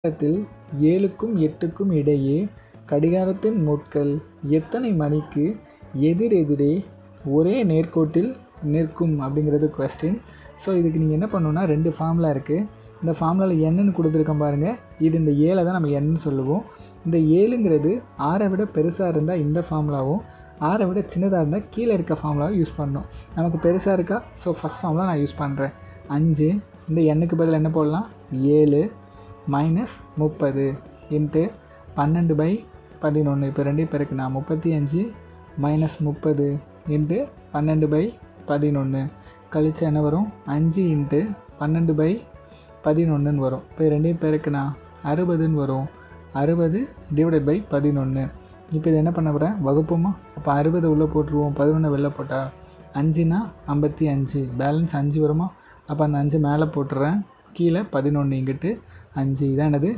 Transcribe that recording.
நேரத்தில் 7க்கும் 8க்கும் இடையே கடிகாரத்தின் முட்கள் எத்தனை மணிக்கு எதிரெதிரே ஒரே நேர்கோட்டில் நிற்கும் அப்படிங்கிறது கொஸ்டின். ஸோ இதுக்கு நீங்கள் என்ன பண்ணணுன்னா 2 ஃபார்முலா இருக்குது. இந்த ஃபார்முலாவில் என்னன்னு கொடுத்துருக்கோம் பாருங்கள். இது இந்த 7 தான் நம்ம என்னன்னு சொல்லுவோம். இந்த 7ங்கிறது 6ஐ விட பெருசாக இருந்தால் இந்த ஃபார்முலாவும், 6ஐ விட சின்னதாக இருந்தால் கீழே இருக்க ஃபார்முலாவும் யூஸ் பண்ணணும். நமக்கு பெருசாக இருக்கா, ஸோ ஃபஸ்ட் ஃபார்முலா நான் யூஸ் பண்ணுறேன். 5 இந்த எண்ணுக்கு பதில் என்ன போடலாம், 7 மைனஸ் 30 இன்ட்டு 12/11. இப்போ 2 பெருக்குனா 35 மைனஸ் 30 இன்ட்டு 12/11 கழிச்சா என்ன வரும், 5 இன்ட்டு 12/11 வரும். இப்போ 2 பெருக்குனா 60 வரும். 60/11. இப்போ இது என்ன பண்ண போகிறேன், வகுப்போமா. அப்போ 60 உள்ளே போட்டுருவோம், 11 வெளில போட்டால் 5னா 55, பேலன்ஸ் 5 வருமா. அப்போ அந்த 5 மேலே போட்டுறேன், கீழே 11 இங்கிட்டு 5. இதான் என்னது